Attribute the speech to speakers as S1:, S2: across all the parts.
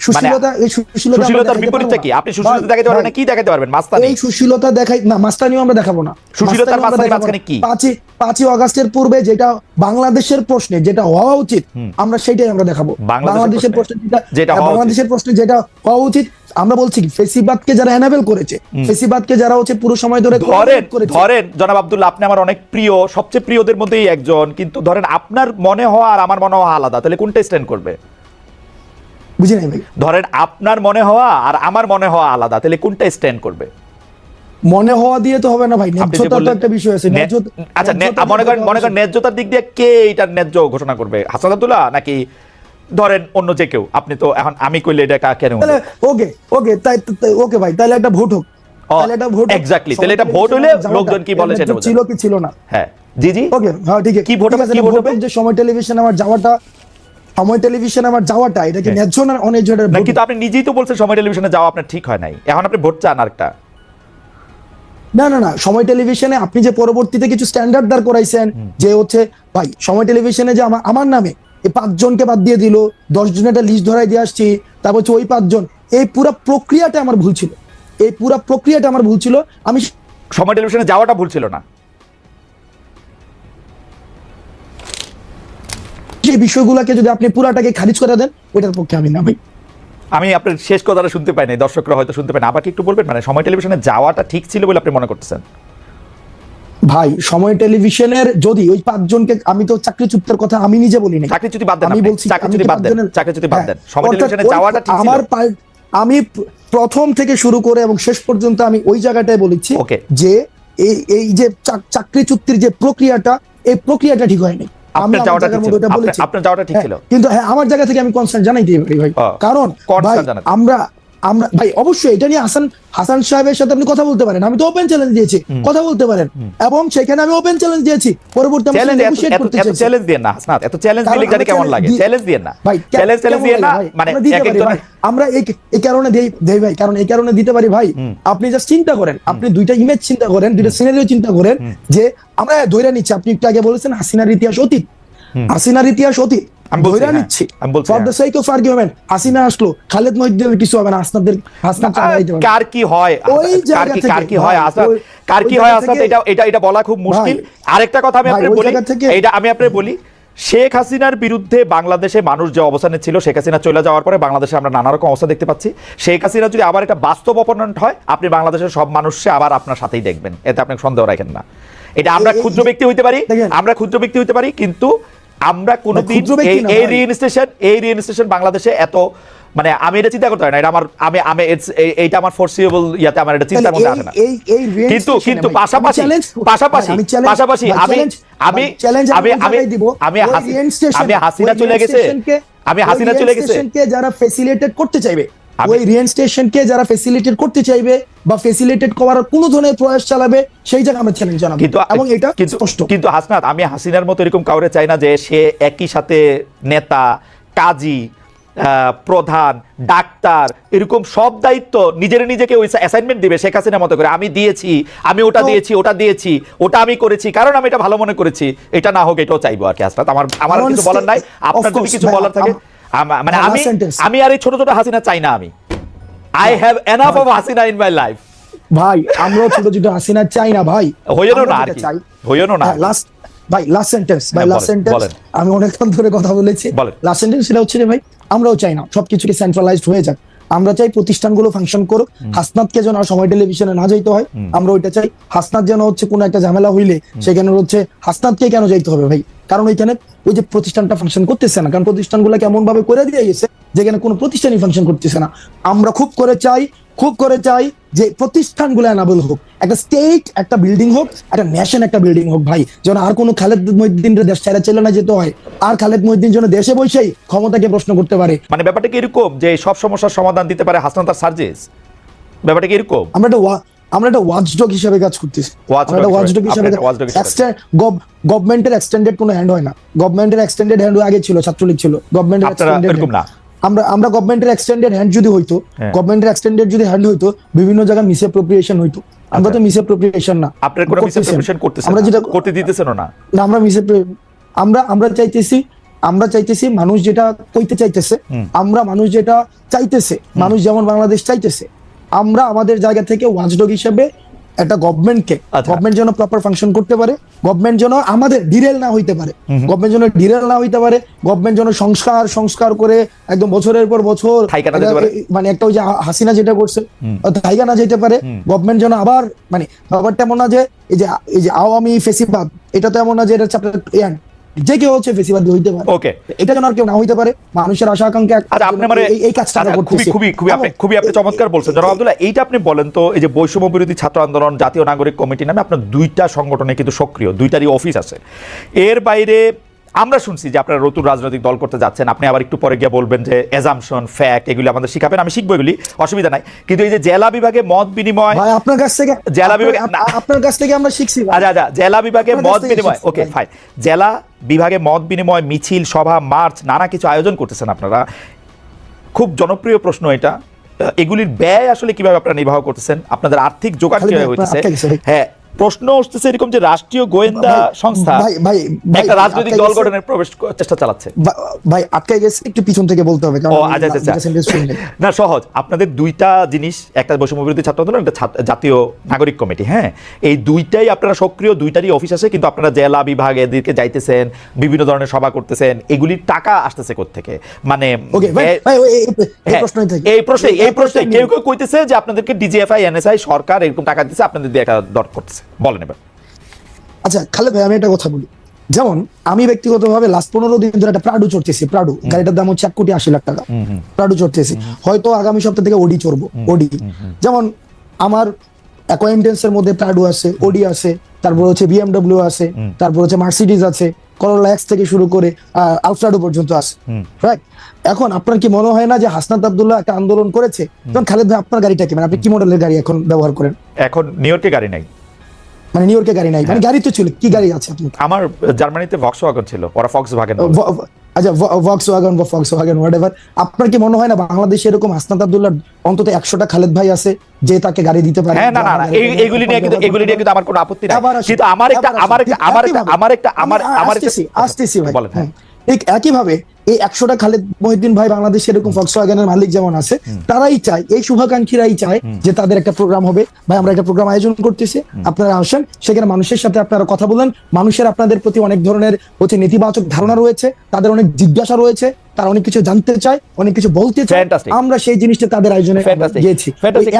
S1: সুশীলতা, এই
S2: সুশীলতার বিপরীতটা কি? আপনি সুশীলতা দেখাতে পারবেন না, কি দেখাতে পারবেন? মাস্তানি।
S1: এই সুশীলতা দেখাই না, মাস্তানিও আমরা দেখাবো না।
S2: সুশীলতার মাঝখানে কি?
S1: 5ই আগস্টের পূর্বে যেটা বাংলাদেশের প্রশ্নে যেটা হওয়া উচিত, আমরা সেটাই আমরা দেখাবো। বাংলাদেশের প্রশ্নে বাংলাদেশের প্রশ্নে যেটা হওয়া উচিত, আমরা বলছি কি, ফেসিবাদকে যারা এনাবেল করেছে, ফেসিবাদকে যারা হচ্ছে পুরো সময় ধরে
S2: ধরেন জনাব আব্দুল্লাহ, আপনি আমার অনেক প্রিয়, সবচেয়ে প্রিয়দের মধ্যেই একজন, কিন্তু ধরেন আপনার মনে হওয়া আর আমার মনে হওয়া আলাদা, তাহলে কোনটা স্ট্যান্ড করবে?
S1: বুঝি নাই ভাই।
S2: ধরেন আপনার মনে হওয়া আর আমার মনে হওয়া আলাদা, তাহলে কোনটা স্ট্যান্ড করবে?
S1: মনে হওয়া দিয়ে তো হবে না ভাই, ন্যায্যতার তো একটা বিষয় আছে।
S2: আচ্ছা, মনে করেন ন্যায্যতার দিক দিয়ে কে এটার ন্যায্য ঘোষণা করবে? হাসান আব্দুল্লাহ নাকি ধরেন অন্য যে কেউ? আপনি তো এখন আমি কইলে এটা কেন?
S1: ওকে তাই ওকে ভাই, তাহলে একটা ভোট হোক।
S2: তাহলে এটা ভোট, এক্স্যাক্টলি, তাহলে এটা ভোট হলে লোকজন কি বলে সেটা
S1: ছিল কি ছিল না।
S2: হ্যাঁ জি জি,
S1: ওকে, হ্যাঁ ঠিক আছে।
S2: কি ভোট হবে? কি ভোট হবে?
S1: যে সময় টেলিভিশনে আমার যাওয়াটা এটা কি ন্যায্য না অন্যায্য?
S2: কিন্তু আপনি নিজেই তো বলছেন সময় টেলিভিশনে যাওয়া আপনার ঠিক হয় নাই, এখন আপনি ভোট চান আরেকটা।
S1: না, সময় টেলিভিশনে আপনি যে পরবর্তীতে কিছু স্ট্যান্ডার্ড দাঁড় করাইছেন, যে হচ্ছে ভাই সময় টেলিভিশনে যে আমার নামে এই 5 জনকে বাদ দিয়ে দিল, 10 জনের একটা লিস্ট ধরাই দিয়ে আসছি, তারপর হচ্ছে ওই 5 জন, এই পুরো প্রক্রিয়াটা আমার ভুল ছিল। আমি
S2: সময় টেলিভিশনে যাওয়াটা ভুল ছিল না,
S1: যে বিষয়গুলোকে যদি আপনি পুরাটাকে খারিজ করে দেন, ওইটার পক্ষে আমি না ভাই।
S2: আমি আপনার শেষ কথাটা শুনতে পাই নাই, দর্শকরা হয়তো শুনতে পাই না, আবার কি একটু বলবেন? মানে সময় টেলিভিশনে যাওয়াটা ঠিক ছিল বলে আপনি মনে করতেছেন?
S1: ভাই সময় টেলিভিশনের যদি ওই 5 জনকে, আমি তো চাকরিচ্যুতের কথা আমি নিজে বলি নাই,
S2: চাকরিচ্যুতি বাদ দেন,
S1: আমি বলছি
S2: চাকরিচ্যুতি বাদ দেন, সময় টেলিভিশনে যাওয়াটা ঠিক ছিল।
S1: আমি প্রথম থেকে শুরু করে এবং শেষ পর্যন্ত আমি ওই জায়গাটায় বলেছি যে এই যে চাকরিচ্যুতির যে প্রক্রিয়াটা, এই প্রক্রিয়াটা ঠিক হয়নি।
S2: আপনার যাওয়াটা ঠিক ছিল,
S1: কিন্তু হ্যাঁ আমার জায়গা থেকে আমি কনসার্ন জানাইতে পারি ভাই, কারণ আমরা ভাই অবশ্যই এটা নিয়ে হাসান সাহেবের সাথে আপনি কথা বলতে পারেন, আমি তো ওপেন চ্যালেঞ্জ দিয়েছি, কথা বলতে পারেন, এবং সেখানে আমি ওপেন চ্যালেঞ্জ দিয়েছি। পরবর্তী
S2: চ্যালেঞ্জ দিয়ে না হাসনাত, এত চ্যালেঞ্জ দিলে জানি কেমন লাগে? চ্যালেঞ্জ দিয়ে না ভাই, চ্যালেঞ্জ দিয়ে না, মানে
S1: আমরা এই কারণে দেই ভাই, কারণ এই কারণে দিতে পারি ভাই। আপনি জাস্ট চিন্তা করেন, আপনি দুইটা ইমেজ চিন্তা করেন, দুইটা সিনারিও চিন্তা করেন, যে আমরা ধরে নিচ্ছি, আপনি একটু আগে বলেছেন হাসিনার ইতিহাস অতীত, হাসিনা আসলো, খালেদ মহিউদ্দিনের কিছু হবে না,
S2: কার কি হয় এটা বলা খুব মুশকিল। আরেকটা কথা আমি আপনাকে বলি, শেখ হাসিনার বিরুদ্ধে বাংলাদেশে মানুষ যে অবস্থানে ছিল, শেখ হাসিনা চলে যাওয়ার পরে বাংলাদেশে আমরা নানা রকম অবস্থা দেখতে পাচ্ছি। শেখ হাসিনা যদি আবার একটা বাস্তব অপোনেন্ট হয়, আপনি বাংলাদেশের সব মানুষকে আবার আপনার সাথেই দেখবেন, এতে আপনি সন্দেহ রাখেন না। এটা আমরা ক্ষুদ্র ব্যক্তি হইতে পারি, কিন্তু আমরা কোনোদিন এই রিইনস্টেশন বাংলাদেশে এত, মানে আমি এটা চিন্তা করতে পারি না, এটা এইটা আমার ফোরসিয়েবল ইয়াতে আমার এটা চিন্তার মধ্যে আসে না। কিন্তু পাশাপাশি হাসিনা চলে গেছে
S1: যারা ফ্যাসিলিটেট করতে চাইবে, ওই রিইনস্টেশনকে যারা ফ্যাসিলিটেট করতে চাইবে বা ফ্যাসিলিটেট করার কোনো ধরনের প্রয়াস চালাবে, সেই জায়গায় আমরা চ্যালেঞ্জ জানাবো, এবং এটা স্পষ্ট।
S2: কিন্তু হাসনাত, আমি হাসিনার মতো এরকম কাউরে চাই না যে সে একই সাথে নেতা, কাজী, প্রধান, ডাক্তার, এরকম সব দায়িত্ব নিজেকে ওই অ্যাসাইনমেন্ট দিবে শেখ হাসিনার মতো করে। আমি ওটা দিয়েছি, ওটা আমি করেছি, কারণ আমি এটা ভালো মনে করেছি। এটা না হোক, এটাও চাইবো আর কি। হাসনাত, আমার কিছু বলার নাই, আপনার যদি কিছু বলার থাকে, মানে আমি আর এই ছোট ছোট হাসিনা চাই না। I have enough of Hasina in my life
S1: ভাই। আমরাও ছোট ছোট হাসিনা চাই না ভাই, লাস্ট সেন্টেন্স আমি অনেকক্ষণ ধরে কথা বলেছি। লাস্ট সেন্টেন্স সেটা হচ্ছে যে ভাই, আমরাও চাই না সবকিছুকে সেন্ট্রালাইজড হয়ে যাক, আমরা চাই প্রতিষ্ঠানগুলো ফাংশন করুক, হাসনাতকে যেন সময় টেলিভিশনে না যাইতে হয়, আমরা ওইটা চাই। হাসনাত যেন হচ্ছে কোনো একটা ঝামেলা হইলে সেখানে হচ্ছে হাসনাতকে কেন যাইতে হবে ভাই, কারণ ওইখানে ওই যে প্রতিষ্ঠানটা ফাংশন করতেছে না, কারণ প্রতিষ্ঠানগুলো কেমন ভাবে করে দিয়ে গেছে যেখানে কোনো প্রতিষ্ঠানই ফাংশন করতেছে না। আমরা খুব করে চাই যে প্রতিষ্ঠানগুলো এনাবল হোক, একটা স্টেট একটা বিল্ডিং হোক, একটা ন্যাশন একটা বিল্ডিং হোক ভাই, যেন আর কোনো খালেদ মহিউদ্দিনের দেশ ছেড়ে চলে না যেতে হয়, আর খালেদ মহিউদ্দিন যেন দেশে বসেই ক্ষমতাকে প্রশ্ন করতে পারে।
S2: মানে ব্যাপারটা কি এরকম যে সব সমস্যার সমাধান দিতে পারে হাসনাত আর সার্জিস? ব্যাপারটা কি এরকম?
S1: আমরা একটা ওয়াচডগ হিসেবে কাজ করতেছি। গভর্নমেন্টের এক্সটেন্ডেড কোনো হ্যান্ড হয় না, গভর্নমেন্টের এক্সটেন্ডেড হ্যান্ড আগে ছিল, ছাত্রলীগ ছিল, গভর্নমেন্টের এক্সটেন্ডেড আমরা গভর্নমেন্টের এক্সটেন্ডেড হ্যান্ড যদি হইতো, গভর্নমেন্টের এক্সটেন্ডেড যদি হ্যান্ড হইতো, বিভিন্ন জায়গায় মিসঅ্যাপ্রোপ্রিয়েশন হইতো। আমরা তো মিসঅ্যাপ্রোপ্রিয়েশন না,
S2: আপনারা কোনো মিসঅ্যাপ্রোপ্রিয়েশন করতেছেন, আমরা যেটা করতে দিতেছেন না,
S1: আমরা চাইতেছি আমরা চাইতেছি মানুষ যেটা কইতে চাইতেছে, আমরা মানুষ যেটা চাইতেছে, মানুষ যেমন বাংলাদেশ চাইতেছে, আমরা আমাদের জায়গা থেকে ওয়াচডগ হিসেবে একটা গভর্নমেন্টকে, গভর্নমেন্ট যেন প্রপার ফাংশন করতে পারে, গভর্নমেন্ট যেন আমাদের ডিরেল না হইতে পারে, গভর্নমেন্ট যেন ডিরেল না হইতে পারে, গভর্নমেন্ট যেন সংস্কার করে একদম বছরের পর বছর মানে একটা ওই যে হাসিনা যেটা করছে থাইকা না যেতে পারে, গভর্নমেন্ট যেন আবার মানে ব্যাপারটা এমন না যে এই যে আওয়ামী ফেসিবাদ, এটা তো এমন না যে এটা চ্যাপ্টার যে কেউ হচ্ছে ফেসিবাদী হইতে পারে,
S2: ওকে,
S1: এটা যেন আর কেউ না হইতে পারে, মানুষের আশা আকাঙ্ক্ষা।
S2: আচ্ছা, আপনি মানে
S1: এই কাজটা
S2: খুবই আপনি চমৎকার বলছেন জনাব আব্দুল্লাহ। এইটা আপনি বলেন তো, এই যে বৈষম্য বিরোধী ছাত্র আন্দোলন, জাতীয় নাগরিক কমিটি নামে আপনার দুইটা সংগঠনে কিন্তু সক্রিয়, দুইটারই অফিস আছে। এর বাইরে আমরা শুনছি যে আপনারা নতুন রাজনৈতিক দল করতে যাচ্ছেন, আপনি আবার একটু পরে গিয়ে বলবেন যে অ্যাজাম্পশন, ফ্যাক্ট এগুলি আমাদের শিখাবেন, আমি শিখবো এগুলি, অসুবিধা নাই। কিন্তু এই যে জেলা বিভাগে মত বিনিময়,
S1: আপনার কাছ থেকে
S2: জেলা বিভাগে
S1: আপনার কাছ থেকে আমরা শিখছি।
S2: আচ্ছা, জেলা বিভাগে মত বিনিময়, ওকে ফাইন, জেলা বিভাগে মত বিনিময়, মিছিল, সভা, মার্চ, নানা কিছু আয়োজন করতেছেন আপনারা। খুব জনপ্রিয় প্রশ্ন এটা, এগুলির ব্যয় আসলে কিভাবে আপনারা নির্বাহ করতেছেন, আপনাদের আর্থিক জোগাড় কিভাবে হইতেছে? হ্যাঁ, প্রশ্ন উঠতেছে এরকম যে রাষ্ট্রীয় গোয়েন্দা সংস্থা একটা রাজনৈতিক দল গঠনের প্রবেশ চেষ্টা চালাচ্ছে।
S1: ভাই আটকে গেছে, একটু পিছন থেকে বলতে হবে।
S2: না, সহজ, আপনাদের দুইটা জিনিস, একটা বৈষম্য বিরোধী ছাত্র আন্দোলন, একটা জাতীয় নাগরিক কমিটি, হ্যাঁ, এই দুইটাই আপনারা সক্রিয়, দুইটারই অফিস আছে, কিন্তু আপনারা জেলা বিভাগ এদিকে যাইতেছেন, বিভিন্ন ধরনের সভা করতেছেন, এগুলির টাকা আসতেছে কোত্থেকে? মানে এই প্রশ্নে কেউ কেউ কইতেছে যে আপনাদেরকে ডিজিএফআই, এনএসআই, সরকার এরকম টাকা দিচ্ছে, আপনাদের দিয়ে একটা দর করতেছে, বলেন এবার।
S1: আচ্ছা খালেদ ভাই, আমি একটা কথা বলি। যেমন আমি ব্যক্তিগতভাবে লাস্ট 15 দিন ধরে একটা প্রাডু চড়তেছি, প্রাডু গাড়িটার দাম হচ্ছে 1,80,00,000 টাকা, প্রাডু চড়তেছি, হয়তো আগামী সপ্তাহ থেকে ওডি চড়বো। ওডি যেমন আমার অ্যাকোয়েন্টেন্সের মধ্যে প্রাডু আছে, ওডি আছে, তারপর হচ্ছে বিএমডব্লিউ আছে, তারপর হচ্ছে মার্সিডিজ আছে, করোলা এক্স থেকে শুরু করে আলফ্রাডো পর্যন্ত আছে, রাইট? এখন আপনার কি মনে হয় না যে হাসনাত আব্দুল্লাহ একটা আন্দোলন করেছে? তখন খালেদ ভাই আপনার গাড়িটা কি, মানে আপনি কি মডেলের গাড়ি এখন ব্যবহার করেন?
S2: এখন নিউ ইয়র্কে গাড়ি নাই,
S1: মানে নিউ ইয়র্কে গাড়ি নাই, মানে গাড়ি তো ছিল, কি গাড়ি আছে আপনার?
S2: আমার জার্মানিতে ভক্সওয়াগন ছিল, ওরা ফক্সওয়াগন।
S1: আচ্ছা, ভক্সওয়াগন বা ফক্সওয়াগন হোয়াটএভার। আপনার কি মনে হয় না বাংলাদেশে এরকম হাসনাত আব্দুল্লাহ অন্তত 100টা খালেদ ভাই আছে যে তাকে গাড়ি দিতে পারে?
S2: হ্যাঁ, না, এগুলি নিয়ে কিন্তু আমার কোনো আপত্তি নাই, কিন্তু
S1: আসতেছি ভাই। ঠিক একইভাবে এই 100টা খালেদ মহিউদ্দিন ভাই বাংলাদেশে এরকম ফক্সওয়াগনের মালিক যেমন আছে, তারাই চায়, এই শুভাকাঙ্ক্ষীরাই চায় যে তাদের একটা প্রোগ্রাম হবে, ভাই আমরা একটা প্রোগ্রাম আয়োজন করতেছি, আপনারা আসেন, সেখানে মানুষের সাথে আপনারা কথা বলেন, মানুষের আপনাদের প্রতি অনেক ধরনের হচ্ছে নেতিবাচক ধারণা রয়েছে, তাদের অনেক জিজ্ঞাসা রয়েছে, তারা অনেক কিছু জানতে চায়, অনেক কিছু বলতে চায়, আমরা সেই জিনিসটা তাদের আয়োজনে গিয়েছি।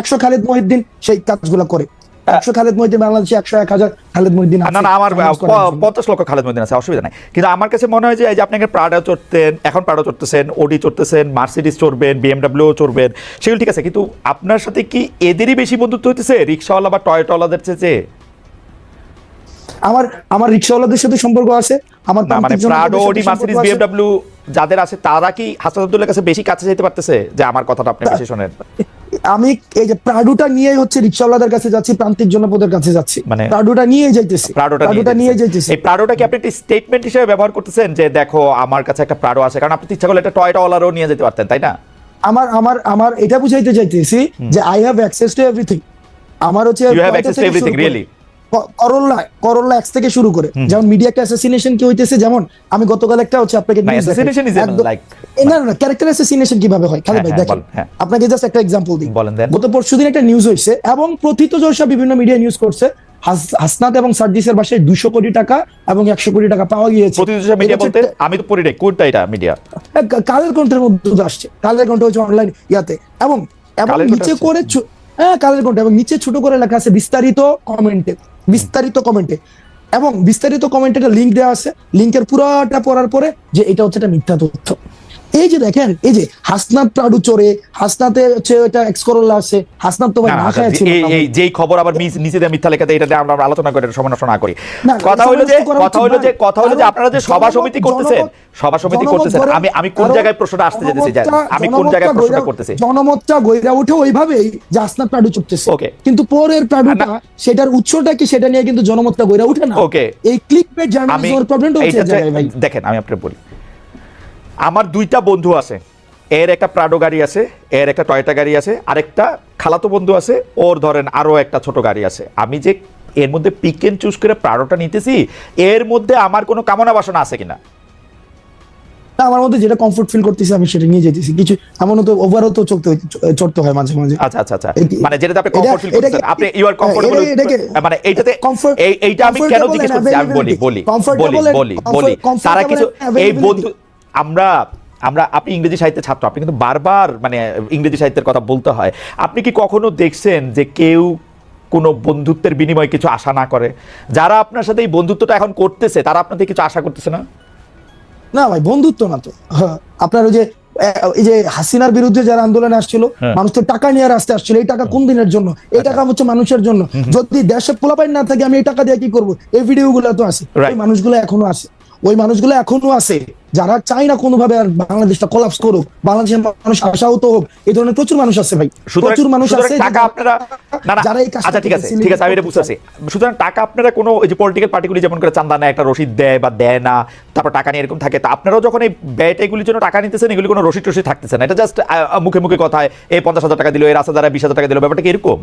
S1: 100 খালেদ মহিউদ্দিন সেই কাজগুলো করে। 100 খালেদ মহিউদ্দিন বাংলাদেশে 100-1000 খালেদ মহিউদ্দিন আছে।
S2: না, আমার 50 লক্ষ খালেদ মহিউদ্দিন আছে, অসুবিধা নাই। কিন্তু আমার কাছে মনে হয় যে এই যে আপনি প্রাডো চড়তেন, এখন প্রাডো চড়তেছেন, ওডি চড়তেছেন, মার্সিডিজ চড়বেন, বিএমডব্লিউ চড়বেন, সেগুলো ঠিক আছে, কিন্তু আপনার সাথে কি এদেরই বেশি বন্ধুত্ব হইতেছে রিক্সাওয়ালা বা টয়োটাওয়ালাদের চেয়ে?
S1: আমার রিক্সাওয়ালাদের সাথে সম্পর্ক আছে, আমার
S2: মানে প্রাডো, ওডি, মার্সিডিজ, বিএমডব্লিউ যাদের আছে, তারা কি হাসনাত আব্দুল্লাহর কাছে বেশি কাছে যেতে পারতেছে? যে আমার কথাটা আপনি বেশি শোনেন।
S1: আমি এই যে প্রাডুটা নিয়ে হচ্ছে রিক্সাওয়ালাদের কাছে যাচ্ছি, প্রান্তিক জনপদের কাছে যাচ্ছি, মানে প্রাডুটা নিয়ে যাইতেছি, প্রাডুটা নিয়ে যাইতেছি।
S2: এই প্রাডোটা কি আপনি একটা স্টেটমেন্ট হিসেবে ব্যবহার করতেছেন যে দেখো আমার কাছে একটা প্রাডো আছে? কারণ আপনি ইচ্ছা করলে একটা টয়োটাওয়ালারও নিয়ে যেতে পারতেন, তাই না?
S1: আমার এটা বুঝাইতে চাইতেছি যে I have access to everything. আমার হচ্ছে
S2: you have access to everything, really.
S1: Corolla X থেকে শুরু করে যেমন মিডিয়া অ্যাসাসিনেশন কি হইতেছে, যেমন আমি গতকাল একটা হচ্ছে আপনাকে ক্যারেক্টার অ্যাসাসিনেশন কিভাবে হয় খালেদ ভাই দেখেন, আপনাকে জাস্ট একটা এক্সাম্পল দিই। গত পরশুদিন একটা নিউজ হইছে এবং প্রথিতযশা বিভিন্ন মিডিয়া নিউজ করছে, হাসনাত এবং সার্জিসের বাসায় 200 কোটি টাকা এবং 100 কোটি টাকা পাওয়া গিয়েছে।
S2: প্রথিতযশা মিডিয়া বলতে আমি তো পড়ি নাই, কোনটা এটা মিডিয়া?
S1: কালের কণ্ঠের মধ্যে আসছে, কালের কণ্ঠ হচ্ছে অনলাইন ইয়াতে, এবং নিচে করে কালের কণ্ঠ, এবং নিচে ছোট করে লেখা আছে বিস্তারিত কমেন্টে, এবং বিস্তারিত কমেন্টে একটা লিঙ্ক দেওয়া আছে, লিঙ্কের পুরোটা পড়ার পরে যে এটা হচ্ছে একটা মিথ্যা তথ্য। এই যে দেখেন, এই যে হাসনাত প্রাডু চড়ে, হাসনাতে হচ্ছে এটা এক্স করোলা আছে, হাসনাত তো ভাই না খায় ছিল,
S2: এই যেই খবর আবার নিচে দিয়ে মিথ্যা লেখা দেয়, এটা আমরা আলোচনা করে সমালোচনা করি। কথা হলো যে আপনারা যে সভা সমিতি করতেছেন, আমি কোন জায়গায় প্রশ্নটা আসতে যেতেছি, আমি কোন জায়গায় প্রশ্নটা করতেছি,
S1: জনমতটা গইরা ওঠে ওইভাবে যে হাসনাত প্রাডু চড়তেছে, কিন্তু পরের প্রাডুটা সেটার উৎসটা কি সেটা নিয়ে কিন্তু জনমতটা গইরা ওঠে না। এই ক্লিকবেট জার্নালিজমের প্রবলেমটা হচ্ছে ভাই।
S2: দেখেন আমি আপনাকে বলি, আমার দুইটা বন্ধু আছে, এর একটা প্রাডো গাড়ি আছে, এর একটা টয়োটা গাড়ি আছে, আরেকটা খালাতো বন্ধু আছে, ওর ধরেন আরো একটা ছোট গাড়ি আছে। আমি যে এর মধ্যে পিক এন্ড চুজ করে প্রাডোটা নিতেছি, এর মধ্যে আমার কোনো কামনা বাসনা আছে কিনা?
S1: না, আমার মধ্যে যেটা কমফোর্ট ফিল করতেছি আমি সেটা নিয়ে যেতেছি, কিছু এমনও তো ওভারও তো চড়তে হয় মাঝে মাঝে।
S2: আচ্ছা আচ্ছা আচ্ছা, মানে যেটাতে আপনি কমফোর্ট ফিল করতেছেন, আপনি ইউ আর কমফোর্টেবল, মানে এইটাতে এইটা আমি কেন জিজ্ঞেস করছি, আমি বলি তারা কিছু এই বন্ধু আমরা আপনি ইংরেজি সাহিত্যের ছাত্র, আপনি কিন্তু বারবার মানে ইংরেজি সাহিত্যের কথা বলতে হয়। আপনি কি কখনো দেখছেন যে কেউ কোনো বন্ধুত্বের বিনিময়ে কিছু আশা না করে? যারা আপনার সাথে এই বন্ধুত্বটা এখন করতেছে তারা আপনার থেকে কিছু আশা করতেছে না?
S1: না ভাই, বন্ধুত্ব না তো। আপনার ওই যে এই যে হাসিনার বিরুদ্ধে যারা আন্দোলনে আসছিল, মানুষ তো টাকা নিয়ে রাস্তায় আসছিল, এই টাকা কোন দিনের জন্য? এই টাকা হচ্ছে মানুষের জন্য। যদি দেশে পোলাপাইন না থাকে আমি এই টাকা দিয়ে কি করবো? এই ভিডিওগুলো তো আছে, ওই মানুষগুলো এখনো আছে, ওই মানুষগুলো এখনো আছে যারা চাই না কোনোভাবে আর বাংলাদেশটা কোলাপস করুক, বাংলাদেশের মানুষ আশাহত হোক। এই ধরনের প্রচুর মানুষ আছে ভাই, প্রচুর মানুষ আছে
S2: টাকা আপনারা যারা এই কাজটা, আচ্ছা ঠিক আছে আমি এটা বুঝতেছি। সুতরাং টাকা আপনারা কোনো ওই যে পলিটিক্যাল পার্টিগুলি যেমন করে চান্দা নেয়, একটা রসিদ দেয় বা দেয় না, তারপর টাকা নিয়ে এরকম থাকে, তা আপনারাও যখন এই ব্যয়টা এগুলির জন্য টাকা নিতেছেন, এগুলি কোনো রসিদ টসিদ থাকতেছে না, এটা জাস্ট মুখে মুখে কথায় এই 50,000 টাকা দিল, এই রাস্তা দ্বারা 20,000 টাকা দিল, ব্যাপারটা কি এরকম?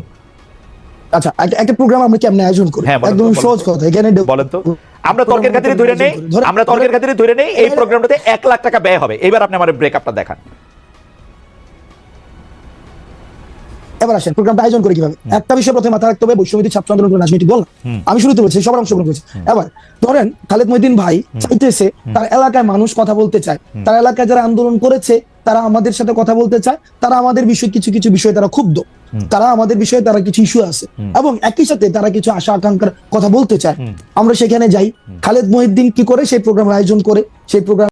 S1: আচ্ছা, একটা প্রোগ্রাম আমরা কেমনে আয়োজন করি? একদম সহজ কথা, এখানে
S2: বলেন তো। আমরা তর্কের খাতিরে ধরে নেই এই প্রোগ্রামটাতে 1 লাখ টাকা ব্যয় হবে। এবার আপনি আমার ব্রেকআপটা দেখান।
S1: এবার আসেন প্রোগ্রামটা আয়োজন করে কিভাবে। একটা বিষয় প্রথমে মাথায় রাখতে হবে, বৈষম্যবিরোধী ছাত্র আন্দোলন রাজনৈতিক দল, আমি শুরুতে বলছি সবার অংশগ্রহণ করেছে। এবার ধরেন খালেদ মহিউদ্দিন ভাই চাইতেছে তার এলাকায় মানুষ কথা বলতে চায়, তার এলাকায় যারা আন্দোলন করেছে তারা আমাদের সাথে কথা বলতে চায়, তারা আমাদের বিষয়ে কিছু বিষয়ে তারা ক্ষুব্ধ, তারা আমাদের বিষয়ে তারা কিছু ইস্যু আছে, এবং একই সাথে তারা কিছু আশা আকাঙ্ক্ষার কথা বলতে চায়। আমরা সেখানে যাই, খালেদ মহিউদ্দিন কি করে সেই প্রোগ্রাম আয়োজন করে, সেই প্রোগ্রাম